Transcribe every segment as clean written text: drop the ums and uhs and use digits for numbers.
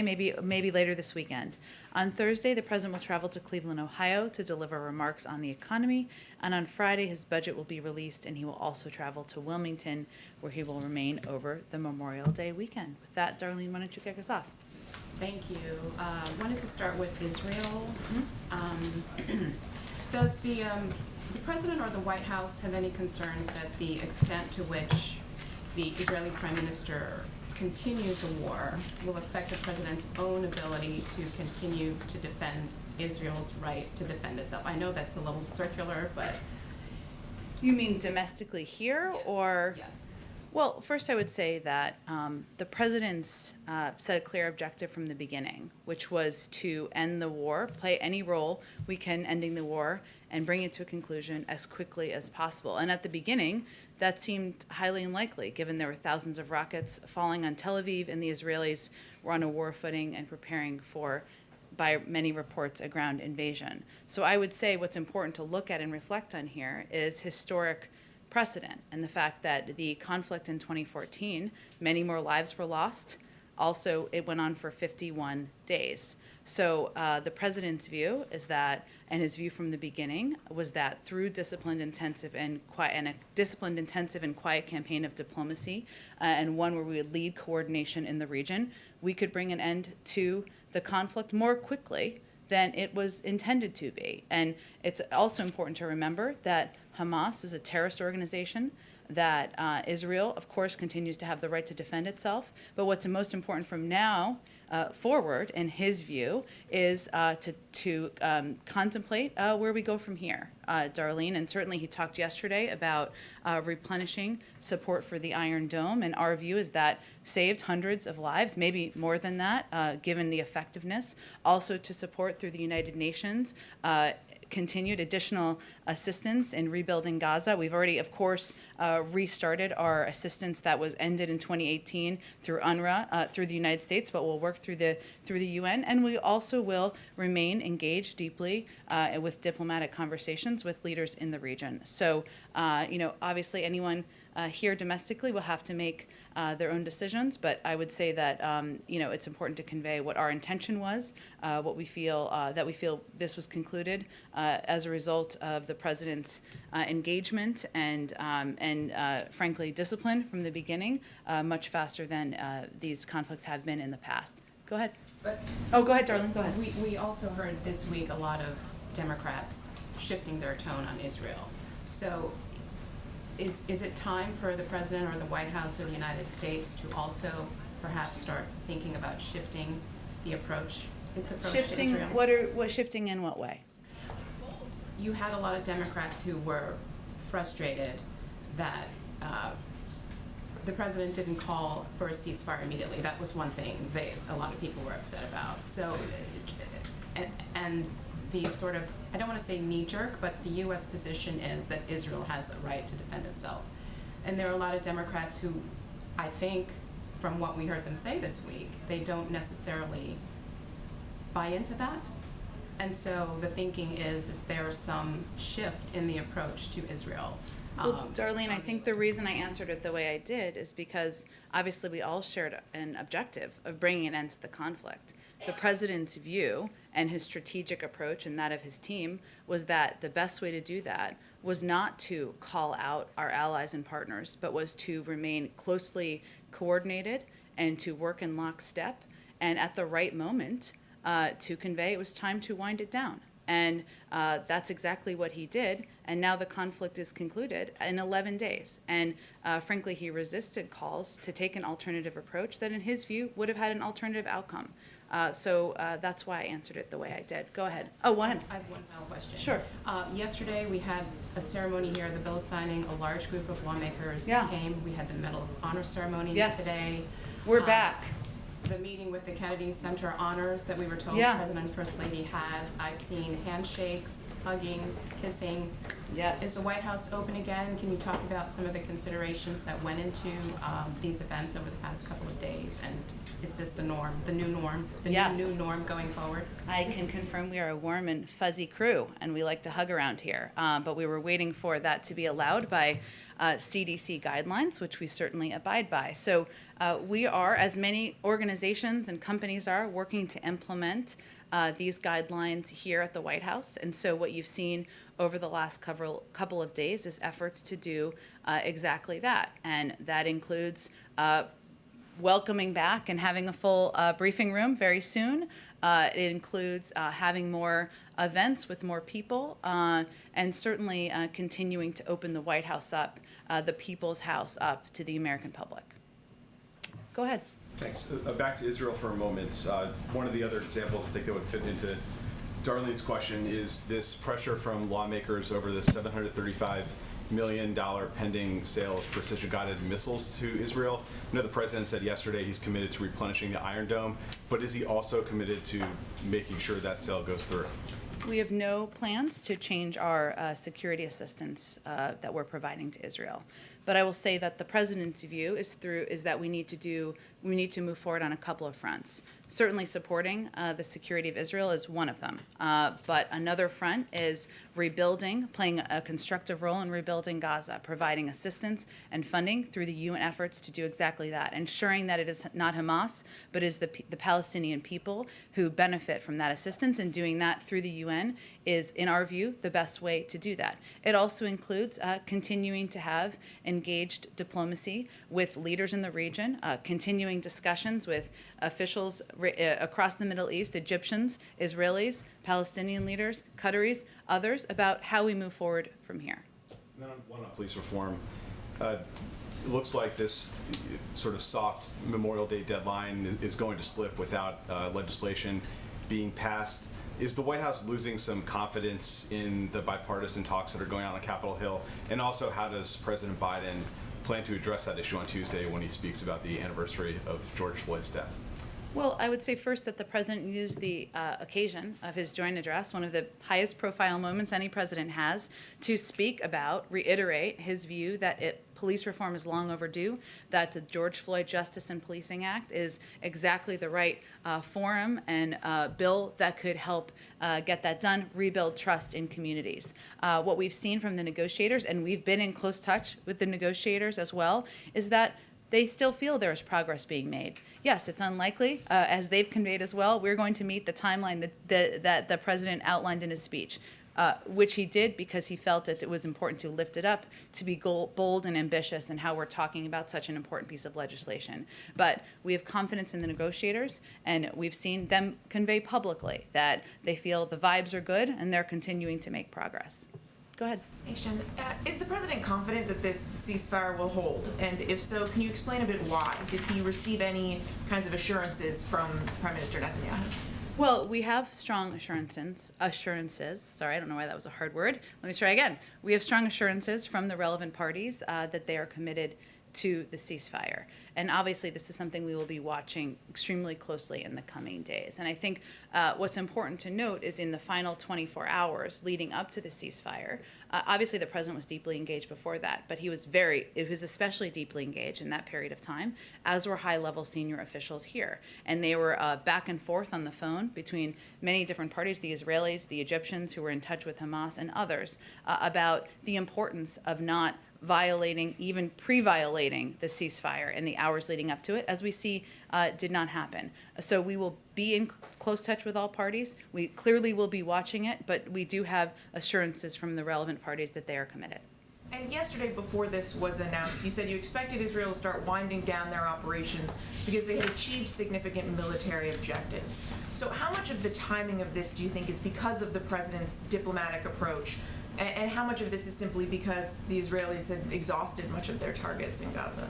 maybe later this weekend. On Thursday, the president will travel to Cleveland, Ohio to deliver remarks on the economy, and on Friday, his budget will be released, and he will also travel to Wilmington, where he will remain over the Memorial Day weekend. With that, Darlene, why don't you kick us off? Thank you. Wanted to start with Israel. Does the president or the White House have any concerns that the extent to which the Israeli Prime Minister continued the war will affect the president's own ability to continue to defend Israel's right to defend itself? I know that's a little circular, but... You mean domestically here, yes. or? Yes. Well, first I would say that the president's set a clear objective from the beginning, which was to end the war, play any role we can ending the war, and bring it to a conclusion as quickly as possible. And at the beginning, that seemed highly unlikely, given there were thousands of rockets falling on Tel Aviv, and the Israelis were on a war footing and preparing for, by many reports, a ground invasion. So I would say what's important to look at and reflect on here is historic precedent and the fact that the conflict in 2014, many more lives were lost. Also, it went on for 51 days. So the president's view is that, and his view from the beginning was that through disciplined, intensive, and quiet campaign of diplomacy, and one where we would lead coordination in the region, we could bring an end to the conflict more quickly than it was intended to be. And it's also important to remember that Hamas is a terrorist organization, that Israel, of course, continues to have the right to defend itself. But what's most important from now forward, in his view, is to contemplate where we go from here, Darlene. And certainly he talked yesterday about replenishing support for the Iron Dome. And our view is that saved hundreds of lives, maybe more than that, given the effectiveness. Also to support through the United Nations continued additional assistance in rebuilding Gaza. We've already, of course, restarted our assistance that was ended in 2018 through UNRWA, through the United States, but we'll work through the UN. And we also will remain engaged deeply with diplomatic conversations with leaders in the region. So, obviously anyone here domestically will have to make their own decisions, but I would say that it's important to convey what our intention was, what we feel this was concluded as a result of the president's engagement and frankly discipline from the beginning, much faster than these conflicts have been in the past. Go ahead. Go ahead, Darlene. Go ahead. We also heard this week a lot of Democrats shifting their tone on Israel. So is it time for the president or the White House or the United States to also perhaps start thinking about shifting the approach, its approach to Israel? What shifting in what way? You had a lot of Democrats who were frustrated that the president didn't call for a ceasefire immediately. That was one thing a lot of people were upset about. So, and the sort of, I don't want to say knee-jerk, but the U.S. position is that Israel has a right to defend itself. And there are a lot of Democrats who, I think, from what we heard them say this week, they don't necessarily buy into that. And so the thinking is there some shift in the approach to Israel? Well, Darlene, I think the reason I answered it the way I did is because obviously we all shared an objective of bringing an end to the conflict. The president's view and his strategic approach and that of his team was that the best way to do that was not to call out our allies and partners, but was to remain closely coordinated and to work in lockstep, and at the right moment to convey it was time to wind it down. And that's exactly what he did. And now the conflict is concluded in 11 days. And frankly, he resisted calls to take an alternative approach that in his view would have had an alternative outcome. So that's why I answered it the way I did. Go ahead. Oh, go ahead. I have one final question. Sure. Yesterday we had a ceremony here, the bill signing. A large group of lawmakers came. We had the Medal of Honor ceremony today. We're back. The meeting with the Kennedy Center honors that we were told the President and First Lady had. I've seen handshakes, hugging, kissing. Yes. Is the White House open again? Can you talk about some of the considerations that went into these events over the past couple of days? And is this the norm, the new norm, the new norm going forward? I can confirm we are a warm and fuzzy crew, and we like to hug around here. But we were waiting for that to be allowed by CDC guidelines, which we certainly abide by. So we are, as many organizations and companies are, working to implement these guidelines here at the White House. And so what you've seen over the last couple of days is efforts to do exactly that. And that includes welcoming back and having a full briefing room very soon. It includes having more events with more people, and certainly continuing to open the White House up, the People's House up to the American public. Go ahead. Thanks. Back to Israel for a moment. One of the other examples I think that would fit into Darlene's question is this pressure from lawmakers over the $735 million pending sale of precision-guided missiles to Israel. I know the president said yesterday he's committed to replenishing the Iron Dome, but is he also committed to making sure that sale goes through? We have no plans to change our security assistance that we're providing to Israel. But I will say that the president's view is that we need to move forward on a couple of fronts. Certainly supporting the security of Israel is one of them. But another front is rebuilding, playing a constructive role in rebuilding Gaza, providing assistance and funding through the UN efforts to do exactly that, ensuring that it is not Hamas, but is the Palestinian people who benefit from that assistance, and doing that through the UN is, in our view, the best way to do that. It also includes continuing to have engaged diplomacy with leaders in the region, continuing discussions with officials across the Middle East, Egyptians, Israelis, Palestinian leaders, Qataris, others, about how we move forward from here. And then one on police reform. It looks like this sort of soft Memorial Day deadline is going to slip without legislation being passed. Is the White House losing some confidence in the bipartisan talks that are going on Capitol Hill? And also, how does President Biden plan to address that issue on Tuesday when he speaks about the anniversary of George Floyd's death? Well, I would say first that the president used the occasion of his joint address, one of the highest profile moments any president has, to speak about, reiterate his view that police reform is long overdue, that the George Floyd Justice and Policing Act is exactly the right forum and bill that could help get that done, rebuild trust in communities. What we've seen from the negotiators, and we've been in close touch with the negotiators as well, is that they still feel there is progress being made. Yes, it's unlikely, as they've conveyed as well, we're going to meet the timeline that the president outlined in his speech, which he did because he felt that it was important to lift it up, to be bold and ambitious in how we're talking about such an important piece of legislation. But we have confidence in the negotiators, and we've seen them convey publicly that they feel the vibes are good and they're continuing to make progress. Go ahead. Thanks, Jen. Is the president confident that this ceasefire will hold? And if so, can you explain a bit why? Did he receive any kinds of assurances from Prime Minister Netanyahu? Well, we have strong assurances. Sorry, I don't know why that was a hard word. Let me try again. We have strong assurances from the relevant parties that they are committed to the ceasefire. And obviously, this is something we will be watching extremely closely in the coming days. And I think what's important to note is in the final 24 hours leading up to the ceasefire, obviously the president was deeply engaged before that, but he was especially deeply engaged in that period of time, as were high-level senior officials here. And they were back and forth on the phone between many different parties, the Israelis, the Egyptians who were in touch with Hamas, and others, about the importance of not violating, even pre-violating the ceasefire in the hours leading up to it, as we see did not happen. So we will be in close touch with all parties. We clearly will be watching it, but we do have assurances from the relevant parties that they are committed. And yesterday, before this was announced, you said you expected Israel to start winding down their operations because they had achieved significant military objectives. So how much of the timing of this do you think is because of the president's diplomatic approach? And how much of this is simply because the Israelis had exhausted much of their targets in Gaza?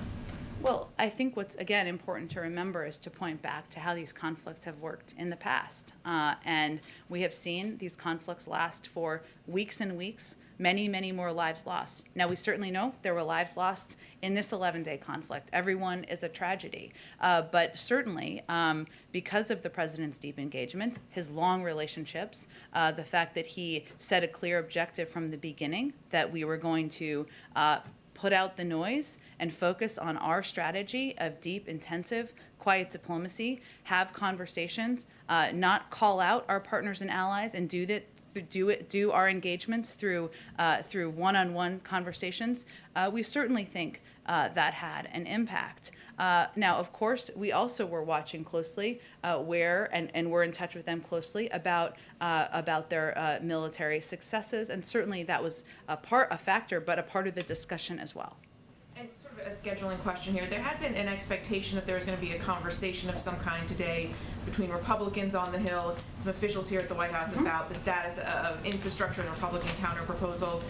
Well, I think what's, again, important to remember is to point back to how these conflicts have worked in the past. And we have seen these conflicts last for weeks and weeks, many, many more lives lost. Now, we certainly know there were lives lost in this 11-day conflict. Everyone is a tragedy. But certainly, because of the president's deep engagement, his long relationships, the fact that he set a clear objective from the beginning that we were going to put out the noise and focus on our strategy of deep, intensive, quiet diplomacy, have conversations, not call out our partners and allies, and do that do our engagements through one-on-one conversations, we certainly think that had an impact. Now, of course, we also were watching closely and we're in touch with them closely about their military successes, and certainly that was a factor, but a part of the discussion as well. And sort of a scheduling question here. There had been an expectation that there was going to be a conversation of some kind today between Republicans on the Hill, some officials here at the White House about the status of infrastructure and Republican counterproposal.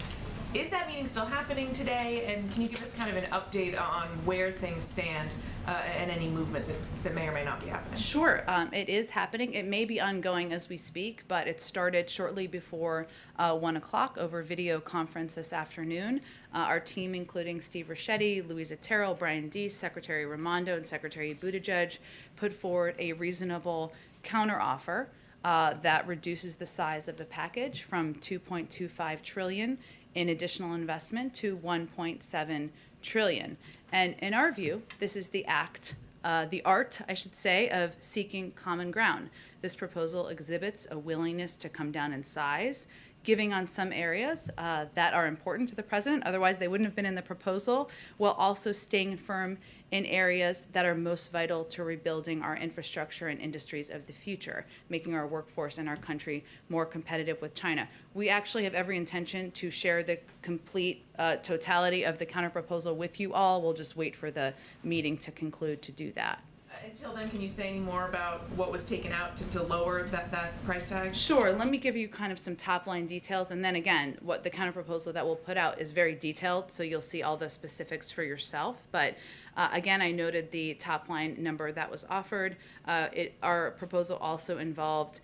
Is that meeting still happening today? And can you give us kind of an update on where things stand and any movement that may or may not be happening? Sure, it is happening. It may be ongoing as we speak, but it started shortly before 1 o'clock over video conference this afternoon. Our team, including Steve Ricchetti, Louisa Terrell, Brian Deese, Secretary Raimondo, and Secretary Buttigieg, put forward a reasonable counteroffer that reduces the size of the package from $2.25 trillion in additional investment to $1.7 trillion. And in our view, this is the art, I should say, of seeking common ground. This proposal exhibits a willingness to come down in size, giving on some areas that are important to the president, otherwise they wouldn't have been in the proposal, while also staying firm in areas that are most vital to rebuilding our infrastructure and industries of the future, making our workforce and our country more competitive with China. We actually have every intention to share the complete totality of the counterproposal with you all. We'll just wait for the meeting to conclude to do that. Until then, can you say any more about what was taken out to lower that price tag? Sure. Let me give you kind of some top-line details, and then again, what the counterproposal that we'll put out is very detailed, so you'll see all the specifics for yourself. But again, I noted the top-line number that was offered. Our proposal also involved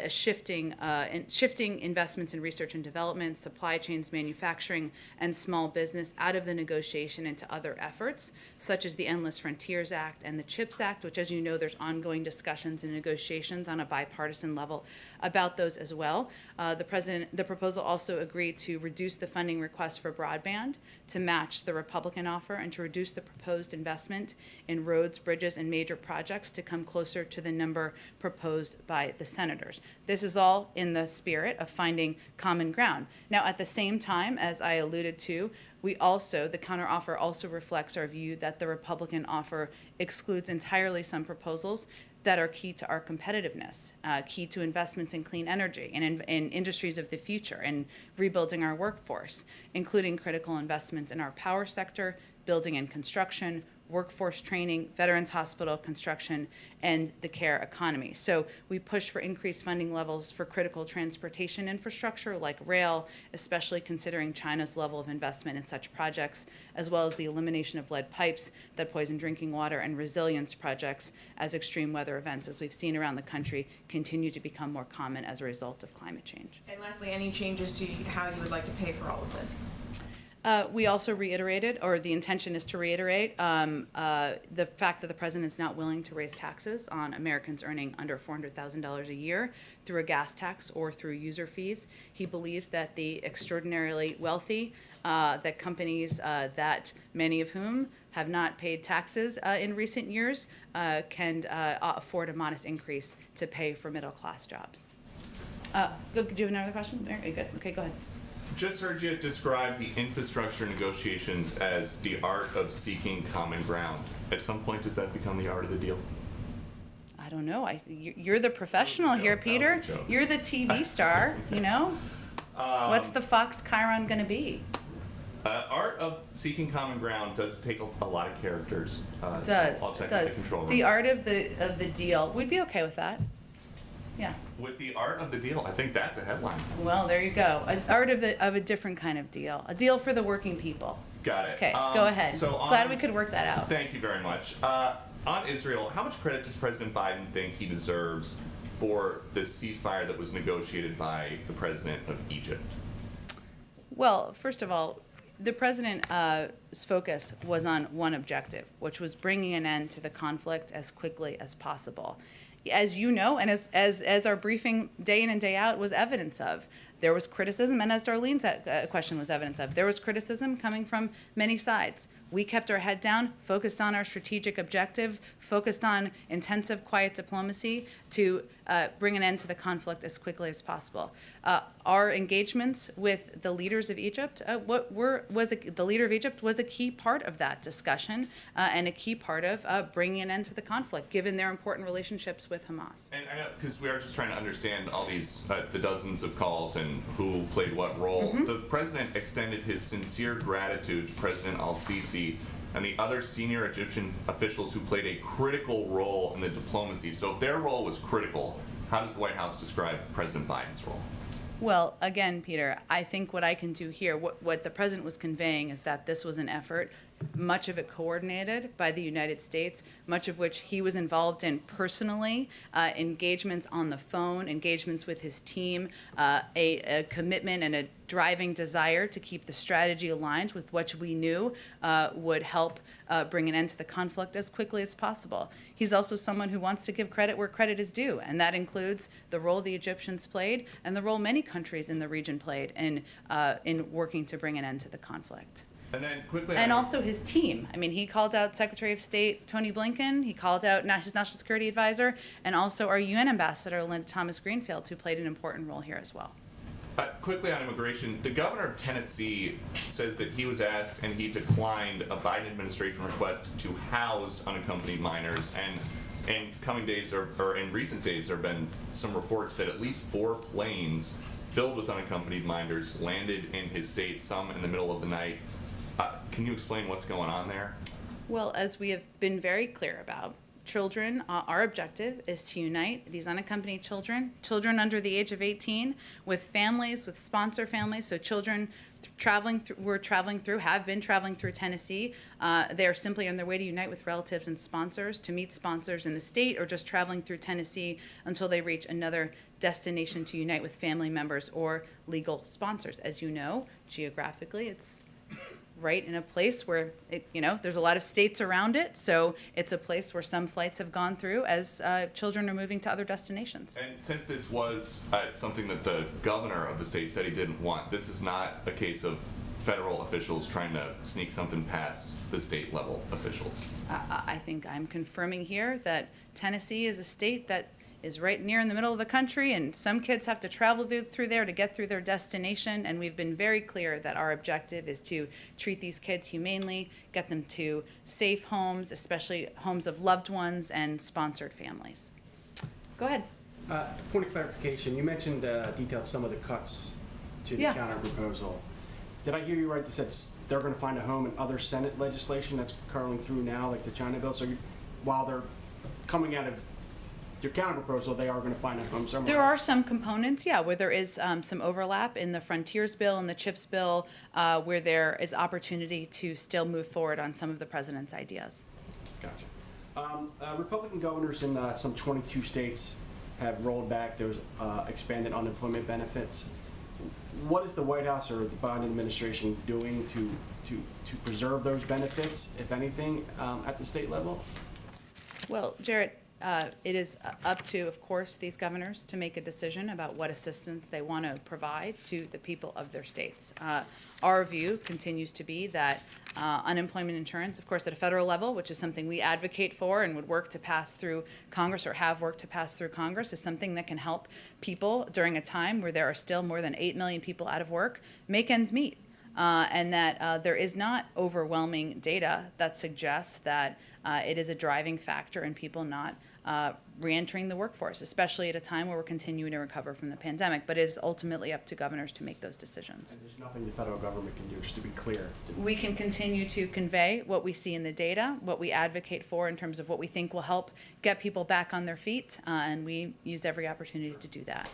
shifting investments in research and development, supply chains, manufacturing, and small business out of the negotiation into other efforts, such as the Endless Frontiers Act and the CHIPS Act, which, as you know, there's ongoing discussions and negotiations on a bipartisan level about those as well. The proposal also agreed to reduce the funding request for broadband to match the Republican offer and to reduce the proposed investment in roads, bridges, and major projects to come closer to the number proposed by the senators. This is all in the spirit of finding common ground. Now, at the same time, as I alluded to, the counteroffer also reflects our view that the Republican offer excludes entirely some proposals that are key to our competitiveness, key to investments in clean energy and in industries of the future and rebuilding our workforce, including critical investments in our power sector, building and construction, workforce training, veterans hospital construction, and the care economy. So we push for increased funding levels for critical transportation infrastructure like rail, especially considering China's level of investment in such projects, as well as the elimination of lead pipes that poison drinking water and resilience projects as extreme weather events, as we've seen around the country, continue to become more common as a result of climate change. And lastly, any changes to how you would like to pay for all of this? We also reiterated, or the intention is to reiterate, the fact that the president is not willing to raise taxes on Americans earning under $400,000 a year through a gas tax or through user fees. He believes that the extraordinarily wealthy, that companies that many of whom have not paid taxes in recent years can afford a modest increase to pay for middle-class jobs. Do you have another question? Are you good? Okay, go ahead. Just heard you describe the infrastructure negotiations as the art of seeking common ground. At some point, does that become the art of the deal? I don't know. You're the professional here, Peter. You're the TV star, you know? What's the Fox Chiron going to be? Art of seeking common ground does take a lot of characters. It does. So I'll check It does. with the control room. The art of the deal. We'd be okay with that. Yeah. With the art of the deal, I think that's a headline. Well, there you go. An art of a different kind of deal. A deal for the working people. Got it. Okay, go ahead. So Glad we could work that out. Thank you very much. On Israel, how much credit does President Biden think he deserves for the ceasefire that was negotiated by the president of Egypt? Well, first of all, the president's focus was on one objective, which was bringing an end to the conflict as quickly as possible. As you know, and as our briefing day in and day out was evidence of, there was criticism, and as Darlene's question was evidence of, there was criticism coming from many sides. We kept our head down, focused on our strategic objective, focused on intensive, quiet diplomacy to bring an end to the conflict as quickly as possible. Our engagements with the leaders of Egypt, the leader of Egypt was a key part of that discussion and a key part of bringing an end to the conflict, given their important relationships with Hamas. And I know, because we are just trying to understand all these, the dozens of calls and who played what role. Mm-hmm. The president extended his sincere gratitude to President al-Sisi and the other senior Egyptian officials who played a critical role in the diplomacy. So if their role was critical, how does the White House describe President Biden's role? Well, again, Peter, I think what I can do here, what the president was conveying is that this was an effort, much of it coordinated by the United States, much of which he was involved in personally, engagements on the phone, engagements with his team, a commitment and a driving desire to keep the strategy aligned with what we knew would help bring an end to the conflict as quickly as possible. He's also someone who wants to give credit where credit is due, and that includes the role the Egyptians played and the role many countries in the region played in working to bring an end to the conflict. And then quickly, And also his team. I mean, he called out Secretary of State Tony Blinken, he called out his National Security Advisor, and also our UN Ambassador Linda Thomas-Greenfield, who played an important role here as well. quickly on immigration, the governor of Tennessee says that he was asked and he declined a Biden administration request to house unaccompanied minors. And in coming days, or in recent days, there have been some reports that at least 4 planes filled with unaccompanied minors landed in his state, some in the middle of the night. Can you explain what's going on there? Well, as we have been very clear about, children, our objective is to unite these unaccompanied children under the age of 18, with families, with sponsor families. So children have been traveling through Tennessee. They are simply on their way to unite with relatives and sponsors, to meet sponsors in the state, or just traveling through Tennessee until they reach another destination to unite with family members or legal sponsors. As you know, geographically, it's right in a place where there's a lot of states around it, so it's a place where some flights have gone through as children are moving to other destinations. And since this was something that the governor of the state said he didn't want, this is not a case of federal officials trying to sneak something past the state level officials. I think I'm confirming here that Tennessee is a state that is right near in the middle of the country, and some kids have to travel through there to get through their destination, and we've been very clear that our objective is to treat these kids humanely, get them to safe homes, especially homes of loved ones and sponsored families. Go ahead. Point of clarification, you mentioned detailed some of the cuts to the Yeah. counter proposal. Did I hear you right? You said they're going to find a home in other Senate legislation that's curling through now, like the China bill? So while they're coming out of your counter proposal, they are going to find a home somewhere There are else? some components, yeah, where there is some overlap in the Frontiers bill and the CHIPS bill, where there is opportunity to still move forward on some of the president's ideas. Gotcha. Republican governors in some 22 states have rolled back those expanded unemployment benefits. What is the White House or the Biden administration doing to preserve those benefits, if anything, at the state level? Well, Jarrett, it is up to, of course, these governors to make a decision about what assistance they want to provide to the people of their states. Our view continues to be that unemployment insurance, of course, at a federal level, which is something we advocate for and would work to pass through Congress or have worked to pass through Congress, is something that can help people during a time where there are still more than 8 million people out of work make ends meet. And that there is not overwhelming data that suggests that it is a driving factor in people not reentering the workforce, especially at a time where we're continuing to recover from the pandemic. But it is ultimately up to governors to make those decisions. And there's nothing the federal government can do, just to be clear. We can continue to convey what we see in the data, what we advocate for in terms of what we think will help get people back on their feet, and we use every opportunity to do that.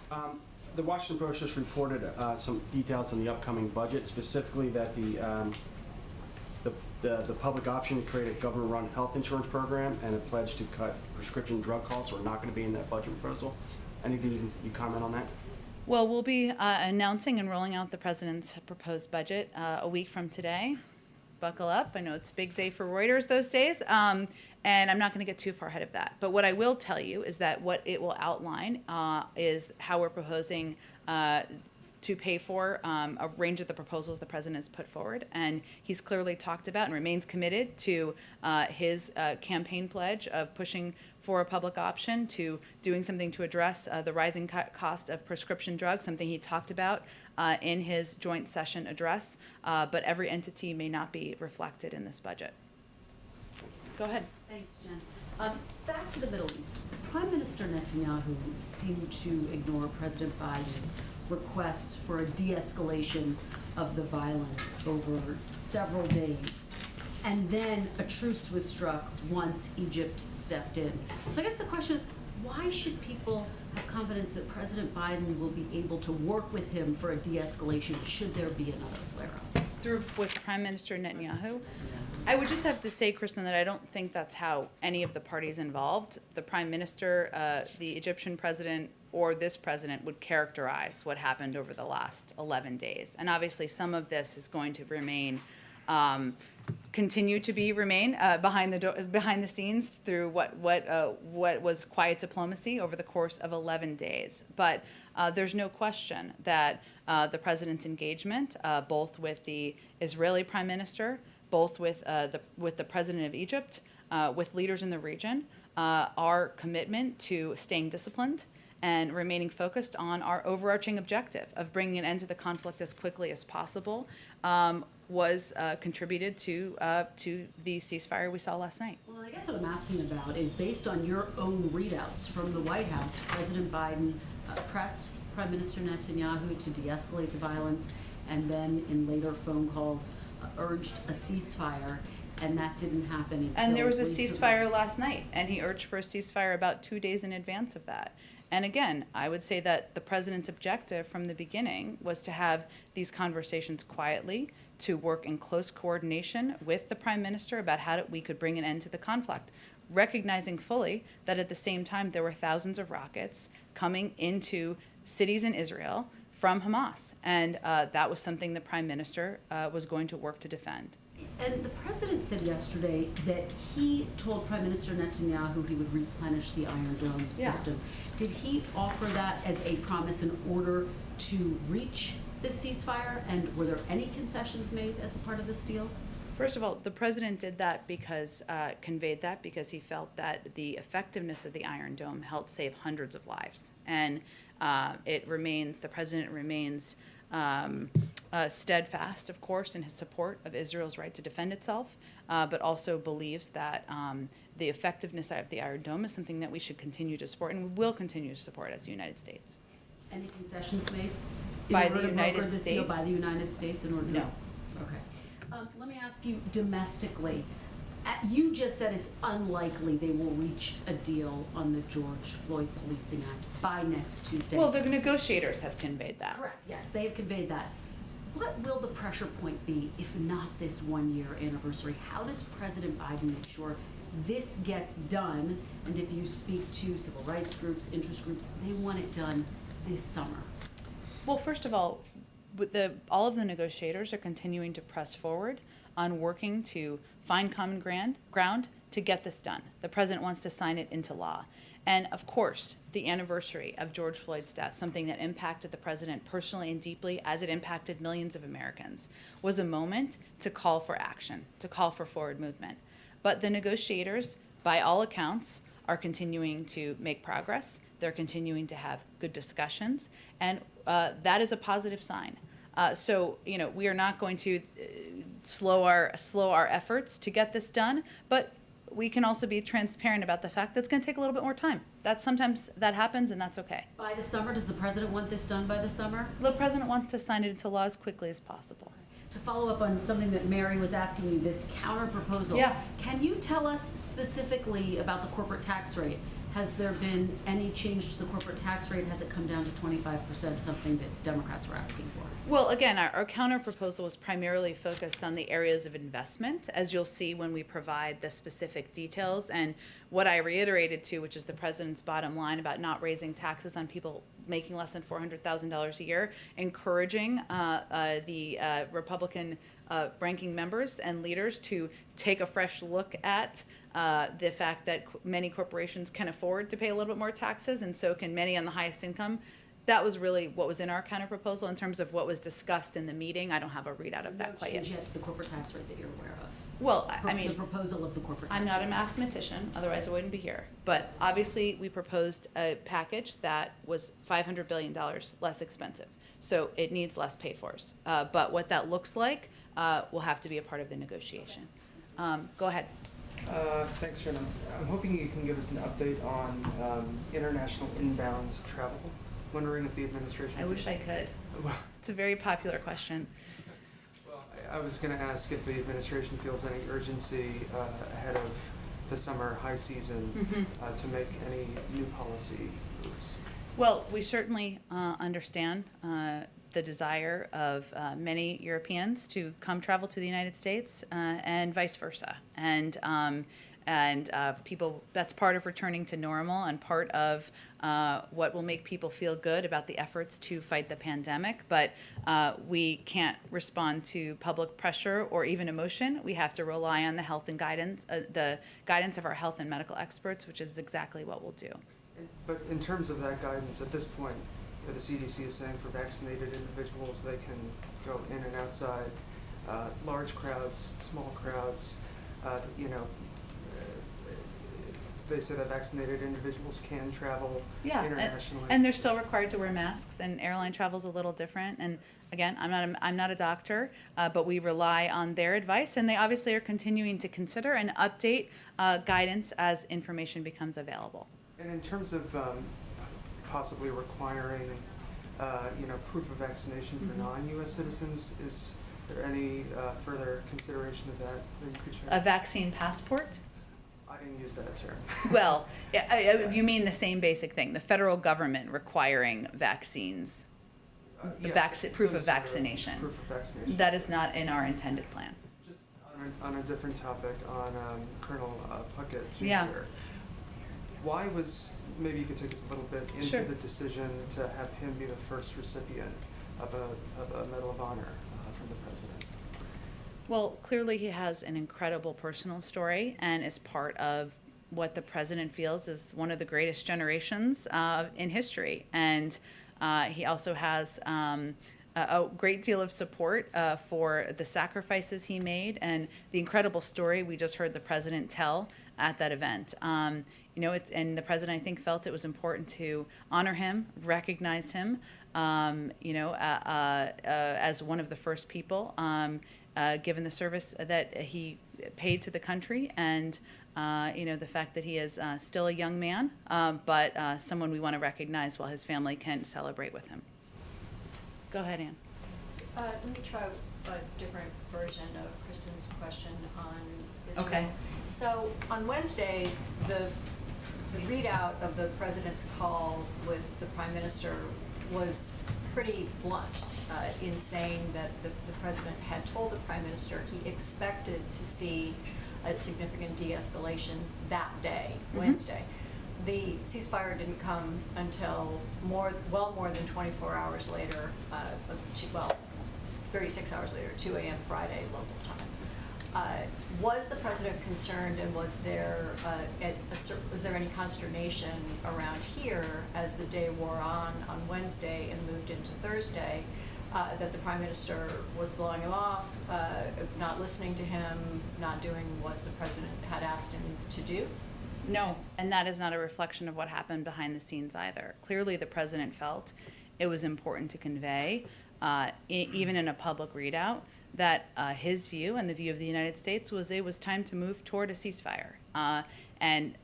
The Washington Post just reported some details on the upcoming budget, specifically that the public option to create a government-run health insurance program and a pledge to cut prescription drug costs are not going to be in that budget proposal. Anything you comment on that? Well, we'll be announcing and rolling out the president's proposed budget a week from today. Buckle up. I know it's a big day for Reuters those days, and I'm not going to get too far ahead of that. But what I will tell you is that what it will outline is how we're proposing to pay for a range of the proposals the president has put forward. And he's clearly talked about and remains committed to his campaign pledge of pushing for a public option, to doing something to address the rising cost of prescription drugs, something he talked about in his joint session address. But every entity may not be reflected in this budget. Go ahead. Thanks, Jen. Back to the Middle East. Prime Minister Netanyahu seemed to ignore President Biden's requests for a de-escalation of the violence over several days. And then a truce was struck once Egypt stepped in. So I guess the question is, why should people have confidence that President Biden will be able to work with him for a de-escalation should there be another flare-up? Through with Prime Minister Netanyahu. I would just have to say, Kristen, that I don't think that's how any of the parties involved, the Prime Minister, the Egyptian president, or this president, would characterize what happened over the last 11 days. And obviously some of this is going to remain, continue to remain behind the scenes through what was quiet diplomacy over the course of 11 days. But there's no question that the president's engagement, both with the Israeli Prime Minister, both with the president of Egypt, with leaders in the region, our commitment to staying disciplined and remaining focused on our overarching objective of bringing an end to the conflict as quickly as possible was contributed to the ceasefire we saw last night. Well, I guess what I'm asking about is, based on your own readouts from the White House, President Biden pressed Prime Minister Netanyahu to de-escalate the violence, and then in later phone calls urged a ceasefire, and that didn't happen until And there was a recently. ceasefire last night, and he urged for a ceasefire about 2 days in advance of that. And again, I would say that the president's objective from the beginning was to have these conversations quietly, to work in close coordination with the prime minister about how we could bring an end to the conflict, recognizing fully that at the same time there were thousands of rockets coming into cities in Israel from Hamas. And that was something the prime minister was going to work to defend. And the president said yesterday that he told Prime Minister Netanyahu he would replenish the Iron Dome system. Did he offer that as a promise in order to reach the ceasefire? And were there any concessions made as a part of this deal? First of all, the president did that because, conveyed that because he felt that the effectiveness of the Iron Dome helped save hundreds of lives. And the president remains steadfast, of course, in his support of Israel's right to defend itself, but also believes that the effectiveness of the Iron Dome is something that we should continue to support, and we will continue to support as the United States. Any concessions made By in the order to United broker this deal States? by the United States in order to? No. Okay. Let me ask you domestically. You just said it's unlikely they will reach a deal on the George Floyd Policing Act by next Tuesday. Well, the negotiators have conveyed that. Correct, yes, they have conveyed that. What will the pressure point be if not this 1 year anniversary? How does President Biden make sure this gets done? And if you speak to civil rights groups, interest groups, they want it done this summer. Well, first of all, all of the negotiators are continuing to press forward on working to find common ground to get this done. The president wants to sign it into law. And of course, the anniversary of George Floyd's death, something that impacted the president personally and deeply as it impacted millions of Americans, was a moment to call for action, to call for forward movement. But the negotiators, by all accounts, are continuing to make progress. They're continuing to have good discussions, and that is a positive sign. So, we are not going to slow our efforts to get this done, but we can also be transparent about the fact that it's going to take a little bit more time. Sometimes that happens, and that's okay. By the summer, does the president want this done by the summer? The president wants to sign it into law as quickly as possible. To follow up on something that Mary was asking you, this counter proposal. Yeah. Can you tell us specifically about the corporate tax rate? Has there been any change to the corporate tax rate? Has it come down to 25%, something that Democrats were asking for? Well, again, our counter proposal was primarily focused on the areas of investment, as you'll see when we provide the specific details. And what I reiterated to, which is the president's bottom line about not raising taxes on people making less than $400,000 a year, encouraging the Republican ranking members and leaders to take a fresh look at the fact that many corporations can afford to pay a little bit more taxes, and so can many on the highest income That was really what was in our counterproposal in terms of what was discussed in the meeting. I don't have a readout of that quite No change yet. yet to the corporate tax rate that you're aware of? Well, I The mean, proposal of the corporate tax I'm not a rate. mathematician, otherwise I wouldn't be here. But obviously, we proposed a package that was $500 billion less expensive. So it needs less pay-fors. But what that looks like will have to be a part of the negotiation. Go ahead. Thanks, Shannon. I'm hoping you can give us an update on international inbound travel. Wondering if the administration. I wish I could. Well, It's a very popular question. I was going to ask if the administration feels any urgency ahead of the summer high season to make any new policy moves. Well, we certainly understand the desire of many Europeans to come travel to the United States and vice versa. And people, that's part of returning to normal and part of what will make people feel good about the efforts to fight the pandemic. But we can't respond to public pressure or even emotion. We have to rely on the health and guidance, the guidance of our health and medical experts, which is exactly what we'll do. But in terms of that guidance, at this point, the CDC is saying for vaccinated individuals, they can go in and outside large crowds, small crowds, they say that vaccinated individuals can travel internationally. And they're still required to wear masks, and airline travel's a little different. And again, I'm not a doctor, but we rely on their advice, and they obviously are continuing to consider and update guidance as information becomes available. And in terms of possibly requiring, proof of vaccination for non-U.S. citizens, is there any further consideration of that you could share? A vaccine passport? I didn't use that term. Well, you mean the same basic thing, the federal government requiring vaccines, Yes, proof some of sort vaccination. Proof of vaccination. That is not in our intended plan. Just on a different topic, on Colonel Puckett Jr. Yeah. Why was, maybe you could take us a little bit into Sure. the decision to have him be the first recipient of a Medal of Honor from the president? Well, clearly he has an incredible personal story and is part of what the president feels is one of the greatest generations in history. And he also has a great deal of support for the sacrifices he made and the incredible story we just heard the president tell at that event. And the president, I think, felt it was important to honor him, recognize him, as one of the first people, given the service that he paid to the country and, the fact that he is still a young man, but someone we want to recognize while his family can celebrate with him. Go ahead, Ann. Let me try a different version of Kristen's question on Israel. Okay. So on Wednesday, the readout of the president's call with the prime minister was pretty blunt in saying that the president had told the prime minister he expected to see a significant de-escalation that day, Wednesday. The ceasefire didn't come until more than 24 hours later, 36 hours later, 2 a.m. Friday local time. Was the president concerned, and was there any consternation around here as the day wore on Wednesday and moved into Thursday, that the prime minister was blowing him off, not listening to him, not doing what the president had asked him to do? No, and that is not a reflection of what happened behind the scenes either. Clearly, the president felt it was important to convey, even in a public readout, that his view and the view of the United States was it was time to move toward a ceasefire. And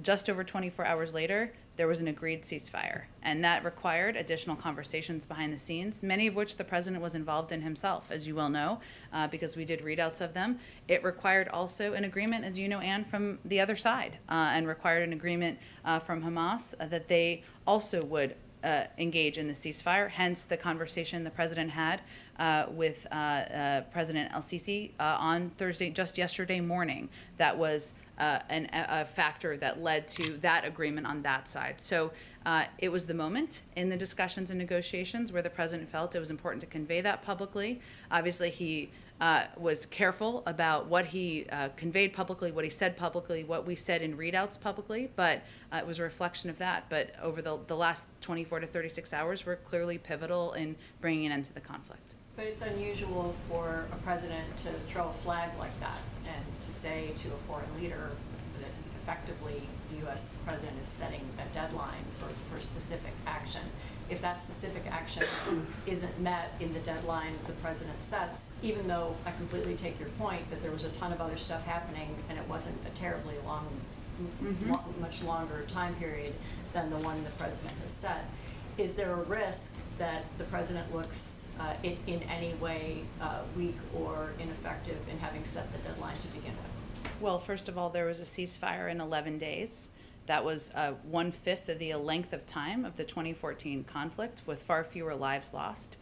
just over 24 hours later, there was an agreed ceasefire. And that required additional conversations behind the scenes, many of which the president was involved in himself, as you well know, because we did readouts of them. It required also an agreement, as you know, Anne, from the other side, and required an agreement from Hamas that they also would engage in the ceasefire, hence the conversation the president had with President El-Sisi on Thursday, just yesterday morning. That was a factor that led to that agreement on that side. So it was the moment in the discussions and negotiations where the president felt it was important to convey that publicly. Obviously, he was careful about what he conveyed publicly, what he said publicly, what we said in readouts publicly, but it was a reflection of that. But over the last 24 to 36 hours were clearly pivotal in bringing an end to the conflict. But it's unusual for a president to throw a flag like that and to say to a foreign leader that effectively the U.S. president is setting a deadline for specific action. If that specific action isn't met in the deadline the president sets, even though I completely take your point that there was a ton of other stuff happening and it wasn't a terribly much longer time period than the one the president has set, is there a risk that the president looks in any way weak or ineffective in having set the deadline to begin with? Well, first of all, there was a ceasefire in 11 days. That was 1/5 of the length of time of the 2014 conflict, with far fewer lives lost.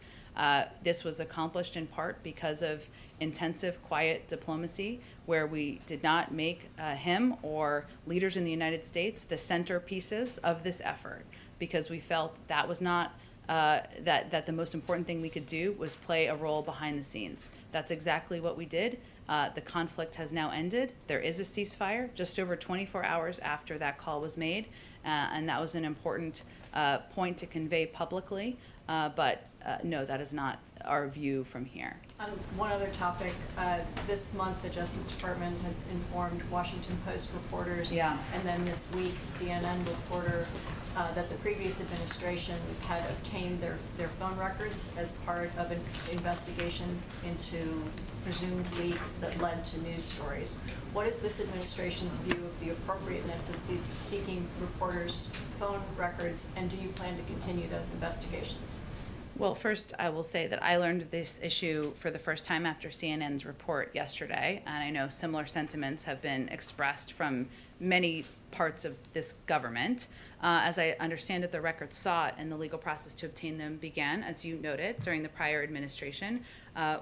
This was accomplished in part because of intensive, quiet diplomacy, where we did not make him or leaders in the United States the centerpieces of this effort, because we felt that was not that the most important thing we could do was play a role behind the scenes. That's exactly what we did. The conflict has now ended. There is a ceasefire just over 24 hours after that call was made, and that was an important point to convey publicly. But no, that is not our view from here. One other topic, this month the Justice Department had informed Washington Post reporters, Yeah. and then this week CNN reporter, that the previous administration had obtained their phone records as part of investigations into presumed leaks that led to news stories. What is this administration's view of the appropriateness of seeking reporters' phone records, and do you plan to continue those investigations? Well, first, I will say that I learned of this issue for the first time after CNN's report yesterday, and I know similar sentiments have been expressed from many parts of this government. As I understand it, the records sought and the legal process to obtain them began, as you noted, during the prior administration.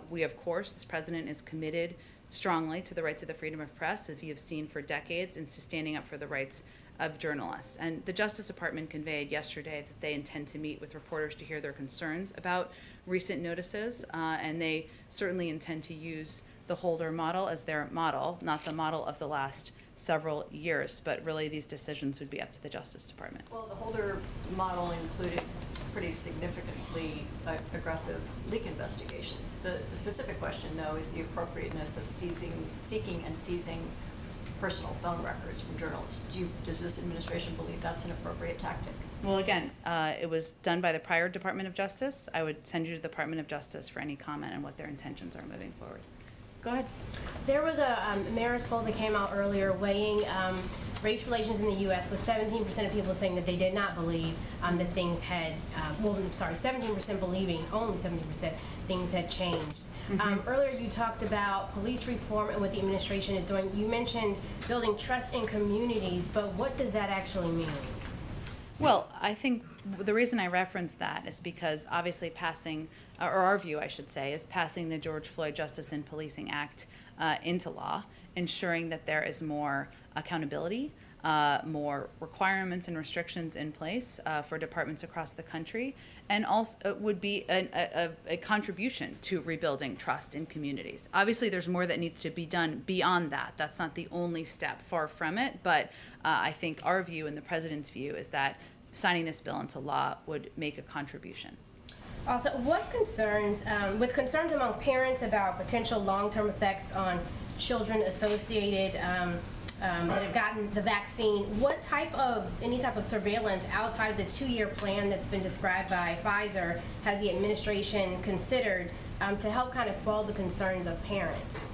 We, of course, this president is committed strongly to the rights of the freedom of press, as we have seen for decades, and to standing up for the rights of journalists. And the Justice Department conveyed yesterday that they intend to meet with reporters to hear their concerns about recent notices, and they certainly intend to use the Holder model as their model, not the model of the last several years, but really these decisions would be up to the Justice Department. Well, the Holder model included pretty significantly aggressive leak investigations. The specific question, though, is the appropriateness of seeking and seizing personal phone records from journalists. Does this administration believe that's an appropriate tactic? Well, again, it was done by the prior Department of Justice. I would send you to the Department of Justice for any comment on what their intentions are moving forward. Go ahead. There was a Marist poll that came out earlier weighing race relations in the U.S. with 17% of people saying that they did not believe that things had, 17% believing, only 17% things had changed. Earlier you talked about police reform and what the administration is doing. You mentioned building trust in communities, but what does that actually mean? Well, I think the reason I referenced that is because obviously passing, or our view, I should say, is passing the George Floyd Justice in Policing Act into law, ensuring that there is more accountability, more requirements and restrictions in place for departments across the country, and also it would be a contribution to rebuilding trust in communities. Obviously, there's more that needs to be done beyond that. That's not the only step, far from it, but I think our view and the president's view is that signing this bill into law would make a contribution. Also, what concerns, with concerns among parents about potential long-term effects on children associated that have gotten the vaccine, any type of surveillance outside of the 2-year plan that's been described by Pfizer has the administration considered to help kind of quell the concerns of parents?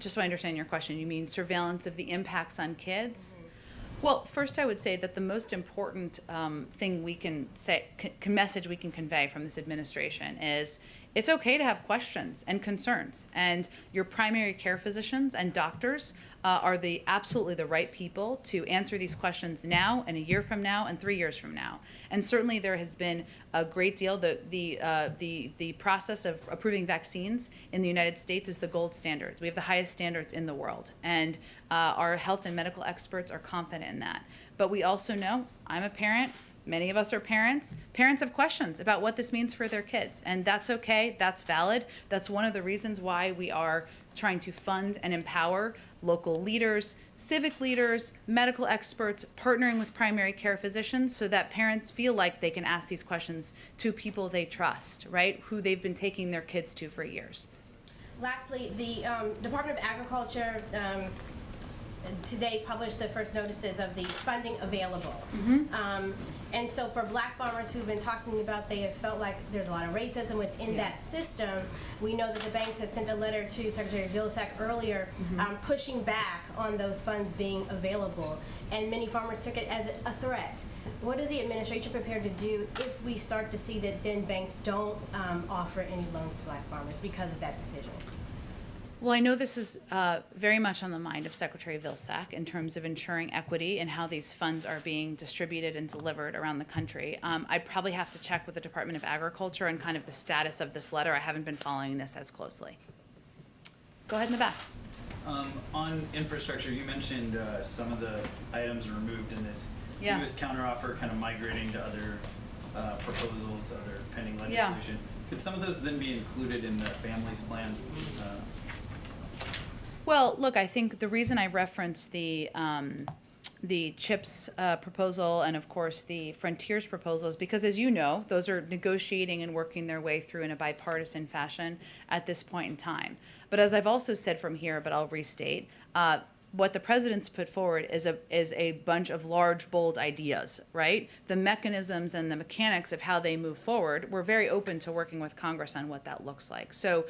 Just so I understand your question, you mean surveillance of the impacts on kids? Well, first I would say that the most important thing we can say, message we can convey from this administration is it's okay to have questions and concerns, and your primary care physicians and doctors are absolutely the right people to answer these questions now and a year from now and 3 years from now. And certainly there has been a great deal. The process of approving vaccines in the United States is the gold standard. We have the highest standards in the world, and our health and medical experts are confident in that. But we also know, I'm a parent, many of us are parents. Parents have questions about what this means for their kids, and that's okay, that's valid. That's one of the reasons why we are trying to fund and empower local leaders, civic leaders, medical experts, partnering with primary care physicians so that parents feel like they can ask these questions to people they trust, right? Who they've been taking their kids to for years. Lastly, the Department of Agriculture today published the first notices of the funding available. And so for black farmers who've been talking about they have felt like there's a lot of racism within that system, we know that the banks had sent a letter to Secretary Vilsack earlier pushing back on those funds being available. And many farmers took it as a threat. What is the administration prepared to do if we start to see that then banks don't offer any loans to black farmers because of that decision? Well, I know this is very much on the mind of Secretary Vilsack in terms of ensuring equity and how these funds are being distributed and delivered around the country. I'd probably have to check with the Department of Agriculture and kind of the status of this letter. I haven't been following this as closely. Go ahead in the back. On infrastructure, you mentioned some of the items removed in this Yeah. U.S. counteroffer kind of migrating to other proposals, other pending Yeah. legislation. Could some of those then be included in the families plan? Well, look, I think the reason I referenced the CHIPS proposal and, of course, the Frontiers proposal is because, as you know, those are negotiating and working their way through in a bipartisan fashion at this point in time. But as I've also said from here, but I'll restate, what the president's put forward is a bunch of large, bold ideas, right? The mechanisms and the mechanics of how they move forward, we're very open to working with Congress on what that looks like. So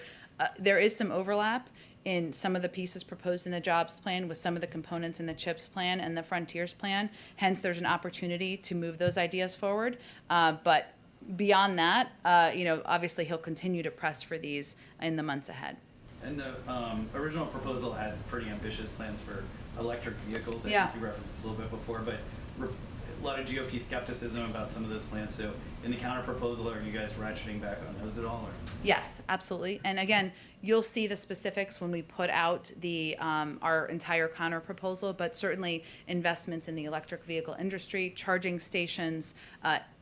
there is some overlap in some of the pieces proposed in the jobs plan with some of the components in the CHIPS plan and the Frontiers plan. Hence, there's an opportunity to move those ideas forward. But beyond that, obviously he'll continue to press for these in the months ahead. And the original proposal had pretty ambitious plans for electric vehicles. I Yeah. think you referenced this a little bit before, but a lot of GOP skepticism about some of those plans. So in the counter proposal, are you guys ratcheting back on those at all? Or? Yes, absolutely. And again, you'll see the specifics when we put out the our entire counter proposal, but certainly investments in the electric vehicle industry, charging stations,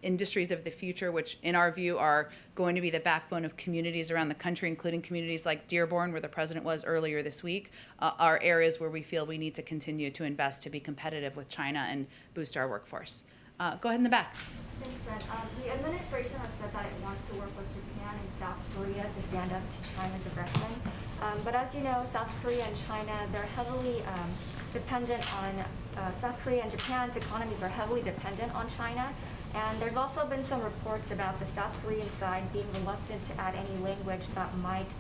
industries of the future, which in our view are going to be the backbone of communities around the country, including communities like Dearborn, where the president was earlier this week, are areas where we feel we need to continue to invest to be competitive with China and boost our workforce. Go ahead in the back. Thanks, Jen. The administration has said that it wants to work with Japan and South Korea to stand up to China's aggression. But as you know, South Korea and China, they're heavily dependent on, South Korea and Japan's economies are heavily dependent on China. And there's also been some reports about the South Korean side being reluctant to add any language that might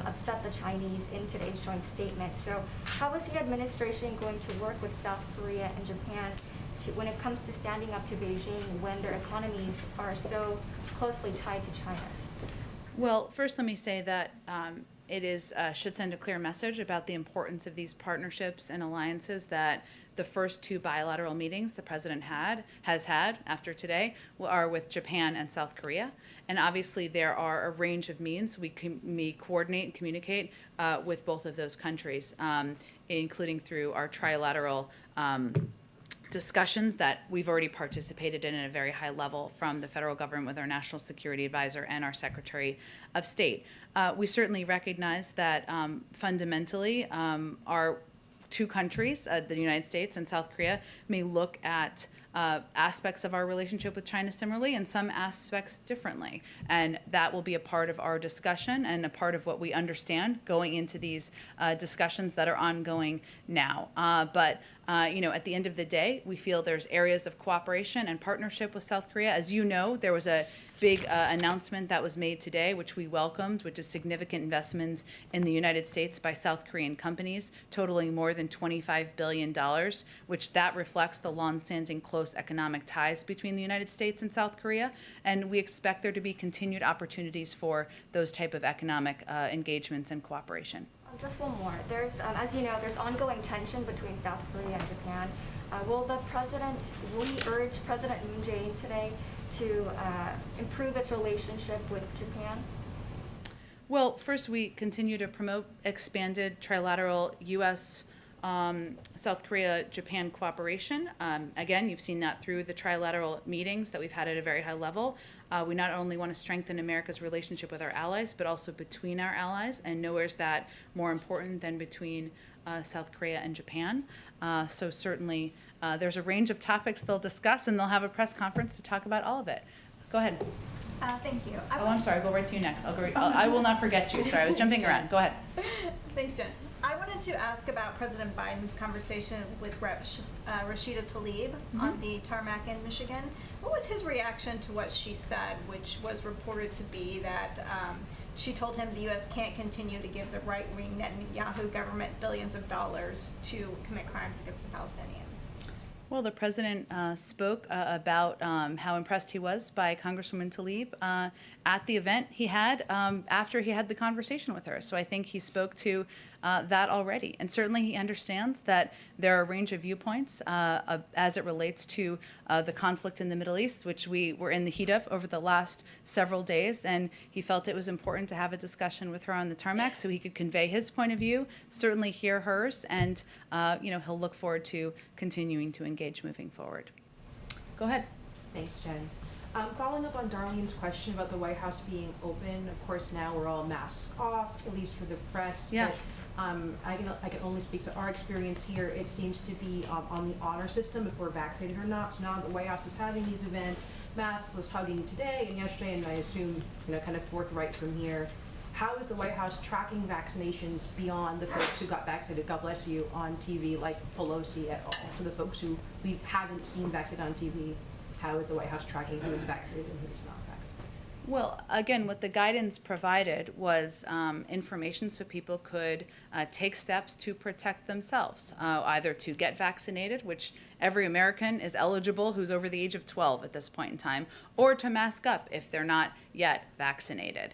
upset the Chinese in today's joint statement. So how is the administration going to work with South Korea and Japan when it comes to standing up to Beijing when their economies are so closely tied to China? Well, first let me say that it should send a clear message about the importance of these partnerships and alliances that the first two bilateral meetings the president has had after today are with Japan and South Korea. And obviously there are a range of means we coordinate and communicate with both of those countries, including through our trilateral discussions that we've already participated in at a very high level from the federal government with our National Security Advisor and our Secretary of State. We certainly recognize that fundamentally our two countries, the United States and South Korea, may look at aspects of our relationship with China similarly and some aspects differently. And that will be a part of our discussion and a part of what we understand going into these discussions that are ongoing now. But at the end of the day, we feel there's areas of cooperation and partnership with South Korea. As you know, there was a big announcement that was made today, which we welcomed, which is significant investments in the United States by South Korean companies, totaling more than $25 billion, which that reflects the long-standing close economic ties between the United States and South Korea. And we expect there to be continued opportunities for those type of economic engagements and cooperation. Just one more. There's, as you know, there's ongoing tension between South Korea and Japan. Will he urge President Moon Jae-in today to improve its relationship with Japan? Well, first, we continue to promote expanded trilateral U.S. South Korea-Japan cooperation. Again, you've seen that through the trilateral meetings that we've had at a very high level. We not only want to strengthen America's relationship with our allies, but also between our allies, and nowhere's that more important than between South Korea and Japan. So certainly, there's a range of topics they'll discuss, and they'll have a press conference to talk about all of it. Go ahead. Thank you. Oh, I'm sorry. I'll go right to you next. I will not forget you. Sorry, I was jumping around. Go ahead. Thanks, Jen. I wanted to ask about President Biden's conversation with Rep. Rashida Tlaib on the tarmac in Michigan. What was his reaction to what she said, which was reported to be that she told him the U.S. can't continue to give the right-wing Netanyahu government billions of dollars to commit crimes against the Palestinians? Well, the president spoke about how impressed he was by Congresswoman Tlaib at the event he had after he had the conversation with her. So I think he spoke to that already. And certainly he understands that there are a range of viewpoints as it relates to the conflict in the Middle East, which we were in the heat of over the last several days. And he felt it was important to have a discussion with her on the tarmac so he could convey his point of view, certainly hear hers, and he'll look forward to continuing to engage moving forward. Go ahead. Thanks, Jen. Following up on Darlene's question about the White House being open, of course now we're all masks off, at least for the press. Yeah. But I can only speak to our experience here. It seems to be on the honor system if we're vaccinated or not. So now the White House is having these events, maskless hugging today and yesterday, and I assume kind of forthright from here. How is the White House tracking vaccinations beyond the folks who got vaccinated, God bless you, on TV, like Pelosi at all? So the folks who we haven't seen vaccinated on TV, how is the White House tracking who is vaccinated and who is not vaccinated? Well, again, what the guidance provided was information so people could take steps to protect themselves, either to get vaccinated, which every American is eligible who's over the age of 12 at this point in time, or to mask up if they're not yet vaccinated.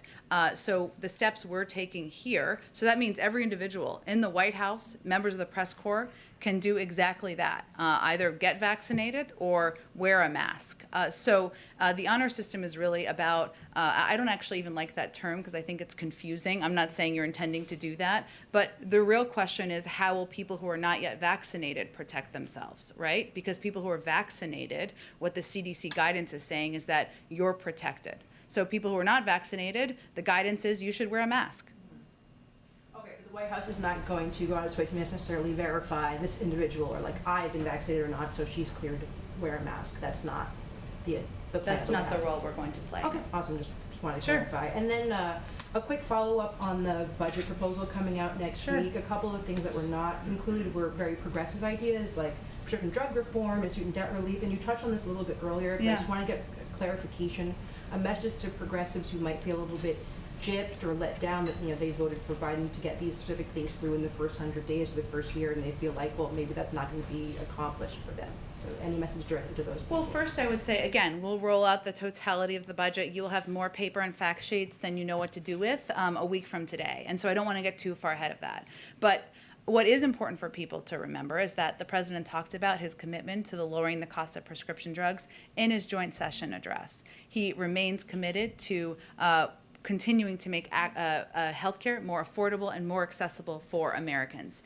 So the steps we're taking here, so that means every individual in the White House, members of the press corps, can do exactly that, either get vaccinated or wear a mask. So the honor system is really about, I don't actually even like that term because I think it's confusing. I'm not saying you're intending to do that, but the real question is how will people who are not yet vaccinated protect themselves, right? Because people who are vaccinated, what the CDC guidance is saying is that you're protected. So people who are not vaccinated, the guidance is you should wear a mask. Okay, but the White House is not going to go out of its way to necessarily verify this individual or like I've been vaccinated or not, so she's cleared to wear a mask. That's not the plan. That's not the role we're going to play. Okay, awesome. Just wanted to Sure. clarify. And then a quick follow-up on the budget proposal coming out next Sure. week. A couple of things that were not included were very progressive ideas, like prescription drug reform and student debt relief. And you touched on this a little bit earlier, but I just want to get clarification. A message to progressives who might feel a little bit gypped or let down that they voted for Biden to get these specific things through in the first 100 days of the first year, and they feel like, well, maybe that's not going to be accomplished for them. So any message directed to those people? Well, first I would say, again, we'll roll out the totality of the budget. You'll have more paper and fact sheets than you know what to do with a week from today. And so I don't want to get too far ahead of that. But what is important for people to remember is that the president talked about his commitment to the lowering the cost of prescription drugs in his joint session address. He remains committed to continuing to make healthcare more affordable and more accessible for Americans.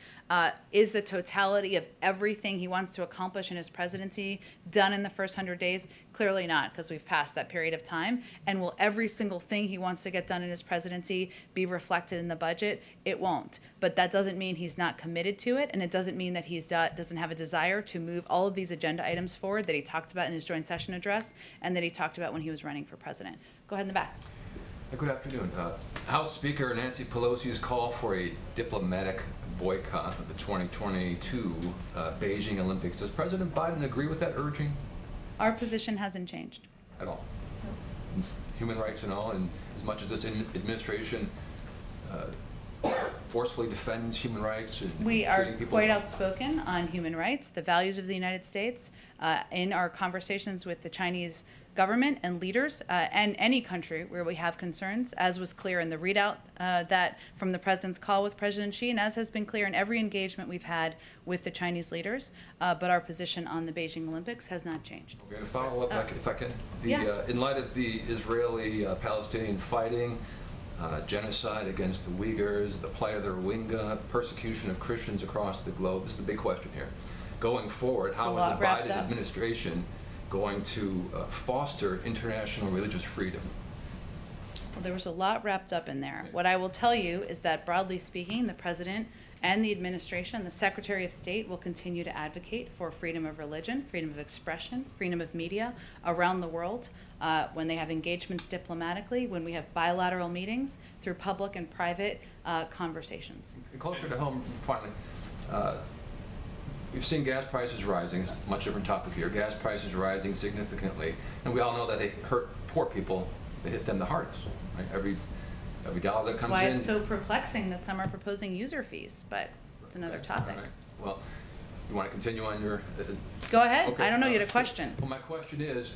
Is the totality of everything he wants to accomplish in his presidency done in the first 100 days? Clearly not, because we've passed that period of time. And will every single thing he wants to get done in his presidency be reflected in the budget? It won't. But that doesn't mean he's not committed to it, and it doesn't mean that he doesn't have a desire to move all of these agenda items forward that he talked about in his joint session address and that he talked about when he was running for president. Go ahead in the back. Good afternoon. House Speaker Nancy Pelosi's call for a diplomatic boycott of the 2022 Beijing Olympics. Does President Biden agree with that urging? Our position hasn't changed. At all? Human rights and all, and as much as this administration forcefully defends human rights and We are treating people quite outspoken on human rights, the values of the United States, in our conversations with the Chinese government and leaders, and any country where we have concerns, as was clear in the readout that from the president's call with President Xi, and as has been clear in every engagement we've had with the Chinese leaders. But our position on the Beijing Olympics has not changed. Okay, to follow up, if I can. Yeah. In light of the Israeli-Palestinian fighting, genocide against the Uyghurs, the plight of the Rohingya, persecution of Christians across the globe. This is the big question here. Going forward, how is the Biden administration going to foster international religious freedom? Well, there was a lot wrapped up in there. What I will tell you is that, broadly speaking, the president and the administration, the Secretary of State, will continue to advocate for freedom of religion, freedom of expression, freedom of media around the world. When they have engagements diplomatically, when we have bilateral meetings, through public and private conversations. Closer to home, finally, we've seen gas prices rising. It's a much different topic here. Gas prices rising significantly, and we all know that they hurt poor people. They hit them the hardest. Right? Every dollar that comes in. That's why it's so perplexing that some are proposing user fees, but it's another topic. Right. Well, you want to continue on your? Go ahead. Okay. I don't know. You had a question. Well, my question is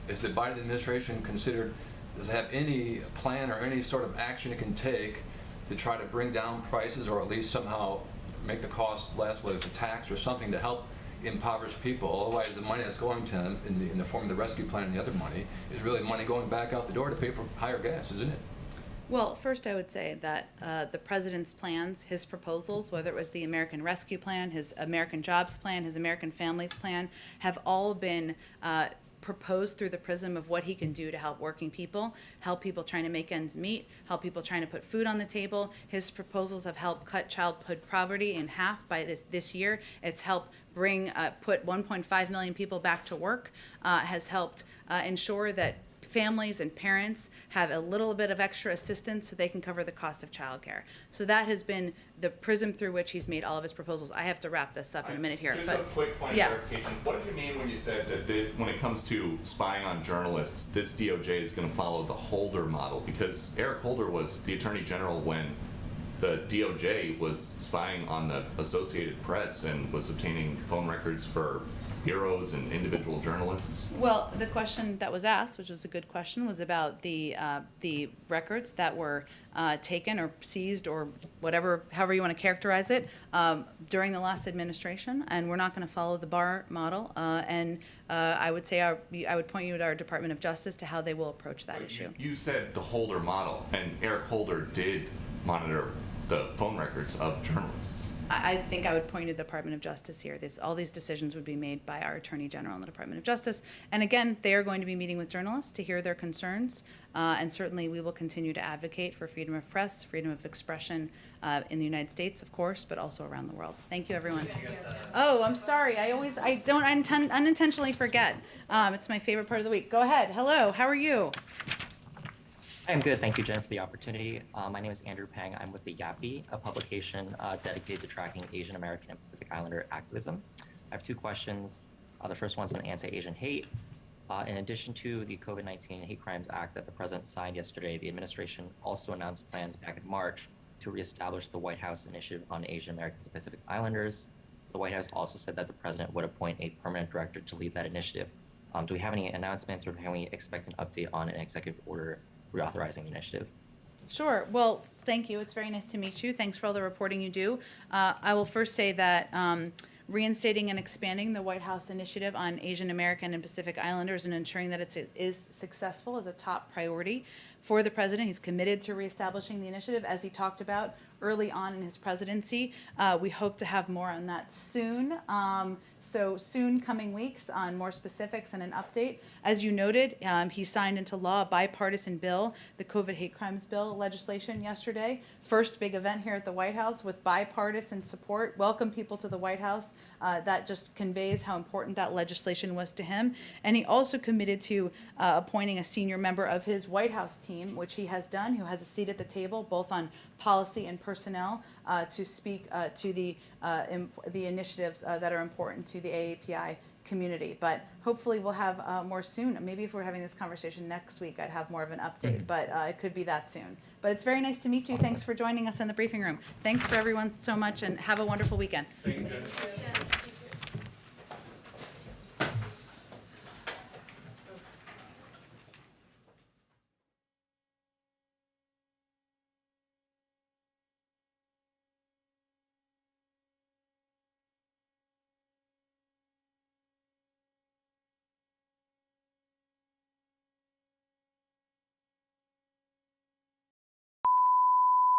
the Biden administration does it have any plan or any sort of action it can take to try to bring down prices, or at least somehow make the cost less, whether it's a tax or something to help impoverished people? Otherwise, the money that's going to them in the form of the rescue plan and the other money is really money going back out the door to pay for higher gas, isn't it? Well, first I would say that the president's plans, his proposals, whether it was the American Rescue Plan, his American Jobs Plan, his American Families Plan, have all been proposed through the prism of what he can do to help working people, help people trying to make ends meet, help people trying to put food on the table. His proposals have helped cut childhood poverty in half by this year. It's helped put 1.5 million people back to work, has helped ensure that families and parents have a little bit of extra assistance so they can cover the cost of childcare. So that has been the prism through which he's made all of his proposals. I have to wrap this up in a minute here. Just a quick point of clarification. What did you mean when you said that when it comes to spying on journalists, this DOJ is going to follow the Holder model? Because Eric Holder was the Attorney General when the DOJ was spying on the Associated Press and was obtaining phone records for bureaus and individual journalists? Well, the question that was asked, which was a good question, was about the records that were taken or seized or however you want to characterize it, during the last administration, and we're not going to follow the Barr model. I would say I would point you to our Department of Justice to how they will approach that issue. You said the Holder model, and Eric Holder did monitor the phone records of journalists. I think I would point to the Department of Justice here. All these decisions would be made by our Attorney General and the Department of Justice. And again, they are going to be meeting with journalists to hear their concerns. And certainly we will continue to advocate for freedom of press, freedom of expression in the United States, of course, but also around the world. Thank you, everyone. Oh, I'm sorry. I don't unintentionally forget. It's my favorite part of the week. Go ahead. Hello. How are you? I'm good. Thank you, Jen, for the opportunity. My name is Andrew Pang. I'm with the YAPI, a publication dedicated to tracking Asian American and Pacific Islander activism. I have two questions. The first one's on anti-Asian hate. In addition to the COVID-19 Hate Crimes Act that the president signed yesterday, the administration also announced plans back in March to reestablish the White House Initiative on Asian Americans and Pacific Islanders. The White House also said that the president would appoint a permanent director to lead that initiative. Do we have any announcements, or can we expect an update on an executive order reauthorizing the initiative? Sure. Well, thank you. It's very nice to meet you. Thanks for all the reporting you do. I will first say that reinstating and expanding the White House Initiative on Asian American and Pacific Islanders and ensuring that it is successful is a top priority for the president. He's committed to reestablishing the initiative, as he talked about early on in his presidency. We hope to have more on that soon. So soon coming weeks on more specifics and an update. As you noted, he signed into law a bipartisan bill, the COVID hate crimes bill legislation yesterday. First big event here at the White House with bipartisan support. Welcome people to the White House. That just conveys how important that legislation was to him. And he also committed to appointing a senior member of his White House team, which he has done, who has a seat at the table, both on policy and personnel, to speak to the initiatives that are important to the AAPI community. But hopefully we'll have more soon. Maybe if we're having this conversation next week, I'd have more of an update, but it could be that soon. But it's very nice to meet you. Awesome. Thanks for joining us in the briefing room. Thanks for everyone so much, and have a wonderful weekend. Thank you, Jen.